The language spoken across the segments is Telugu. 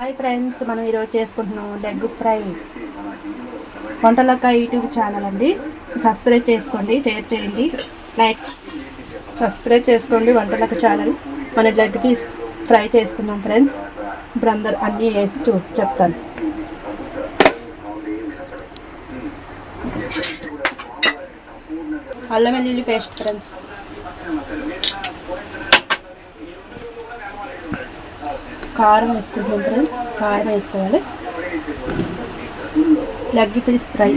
హాయ్ ఫ్రెండ్స్, మనం ఈరోజు చేసుకుంటున్నాం leg fry. Vantalakka YouTube channel అండి. సబ్స్క్రైబ్ చేసుకోండి, షేర్ చేయండి, లైక్. సబ్స్క్రైబ్ చేసుకోండి వంటలక్క ఛానల్. మన లెగ్ పీస్ ఫ్రై చేసుకుందాం ఫ్రెండ్స్. ఇప్పుడు అందరు అన్నీ వేసి చెప్తాను. అల్లం వెల్లుల్లి పేస్ట్ ఫ్రెండ్స్, కారం వేసుకుంటున్నాం ఫ్రెండ్స్. కారం వేసుకోవాలి. లెగ్ పీస్ ఫ్రై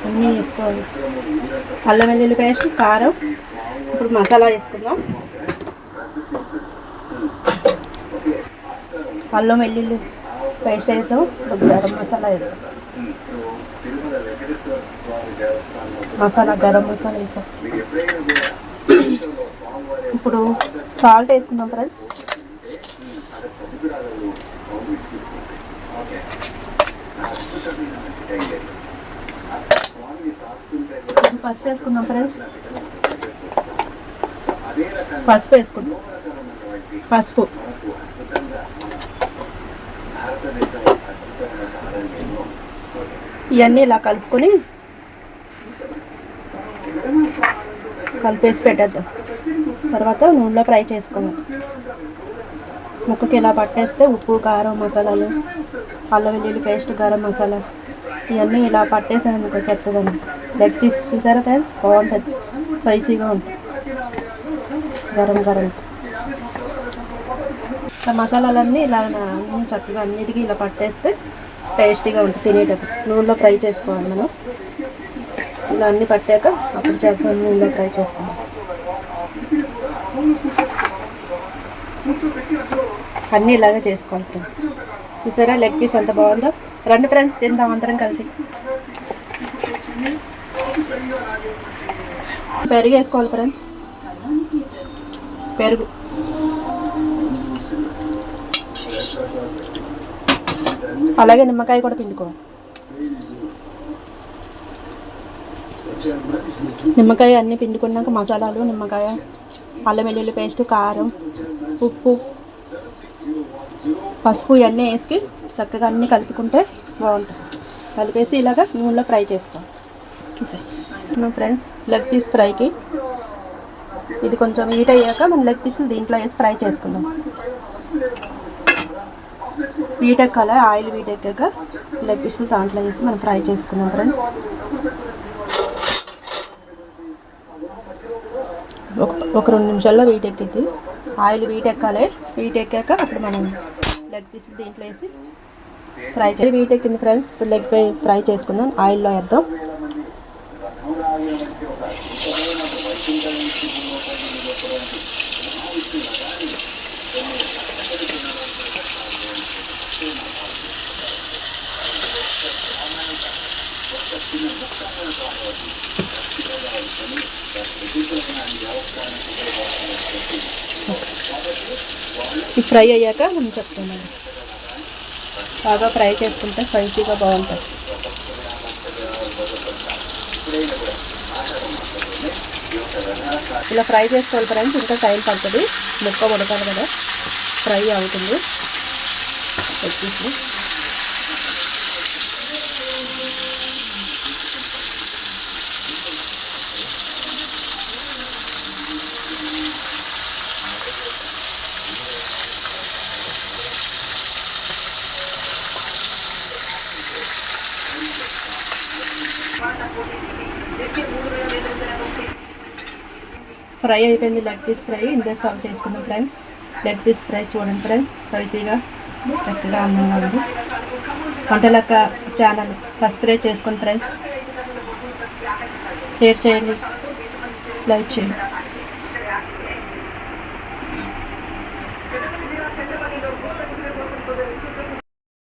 అన్నీ వేసుకోవాలి. అల్లం వెల్లుల్లి పేస్ట్, కారం. ఇప్పుడు మసాలా వేసుకుందాం. అల్లం వెల్లుల్లి పేస్ట్ వేసాం. ఇప్పుడు గరం మసాలా వేసాం. గరం మసాలా వేసాం. ఇప్పుడు సాల్ట్ వేసుకుందాం ఫ్రెండ్స్. పసుపు వేసుకుందాం ఫ్రెండ్స్. పసుపు వేసుకుందాం. పసుపు ఇవన్నీ ఇలా కలుపుకొని కలిపేసి పెట్టేద్దాం. తర్వాత నూనెలో ఫ్రై చేసుకోవాలి. ముక్కకి ఇలా పట్టేస్తే ఉప్పు, కారం, మసాలాలు, అల్లం వెల్లుల్లి పేస్ట్, గరం మసాలా ఇవన్నీ ఇలా పట్టేసాను. చెత్తగా లెగ్ పీస్ చూసారా ఫ్రెండ్స్, బాగుంటుంది. స్పైసీగా ఉంటుంది. గరం మసాలాలన్నీ ఇలా అన్నీ చక్కగా అన్నిటికీ ఇలా పట్టేస్తే టేస్టీగా ఉంటుంది. తినేటప్పుడు నూనెలో ఫ్రై చేసుకోవాలి. మనం ఇలా అన్నీ పట్టాక అప్పుడు చేద్దాం. నూనెలో ఫ్రై చేసుకోవాలి. అన్నీ ఇలాగే చేసుకోవాలి ఫ్రెండ్స్. చూసారా లెగ్ పీస్ ఎంత బాగుందో. రండి ఫ్రెండ్స్, తిందాం అందరం కలిసి. పెరుగు వేసుకోవాలి ఫ్రెండ్స్. పెరుగు అలాగే నిమ్మకాయ కూడా పిండుకోవాలి. నిమ్మకాయ అన్నీ పిండుకున్నాక మసాలాలు, నిమ్మకాయ, అల్లం వెల్లుల్లి పేస్ట్, కారం, ఉప్పు, పసుపు ఇవన్నీ వేసి చక్కగా అన్నీ కలుపుకుంటే బాగుంటుంది. కలిపేసి ఇలాగ నూనెలో ఫ్రై చేసుకోవాలి. ఫ్రెండ్స్ లెగ్ పీస్ ఫ్రైకి ఇది కొంచెం హీట్ అయ్యాక మనం లెగ్ పీసులు దీంట్లో వేసి ఫ్రై చేసుకుందాం. హీట్ ఎక్కాలి. ఆయిల్ హీట్ ఎక్కాక లెగ్ పీసులు దాంట్లో వేసి మనం ఫ్రై చేసుకుందాం ఫ్రెండ్స్. ఒక 2 నిమిషాల్లో వీట్ ఎక్కిద్ది. ఆయిల్ వీట్ ఎక్కాలి. వీట్ ఎక్కాక అప్పుడు మనం లెగ్ పీసులు దీంట్లో వేసి ఫ్రై చేయాలి. వీట్ ఎక్కింది ఫ్రెండ్స్. ఇప్పుడు లెగ్ ఫ్రై చేసుకుందాం. ఆయిల్లో వేద్దాం. ఈ ఫ్రై అయ్యాక మనం చెప్తాను. బాగా ఫ్రై చేసుకుంటే స్పైసీగా బాగుంటుంది. ఇలా ఫ్రై చేసుకోవాలి ఫ్రెండ్స్. ఇంకా టైం పడుతుంది. ముక్క ఉడకాలి కదా, ఫ్రై అవుతుంది. ఫ్రై అయిపోయింది లెగ్ పీస్ ఫ్రై. ఇందులో సర్వ్ చేసుకున్నాం ఫ్రెండ్స్. లెగ్ పీస్ ఫ్రై చూడండి ఫ్రెండ్స్, స్పైసీగా చక్కగా అందంగా ఉంది. వంటలక్క ఛానల్ సబ్స్క్రైబ్ చేసుకోండి ఫ్రెండ్స్. షేర్ చేయండి, లైక్ చేయండి.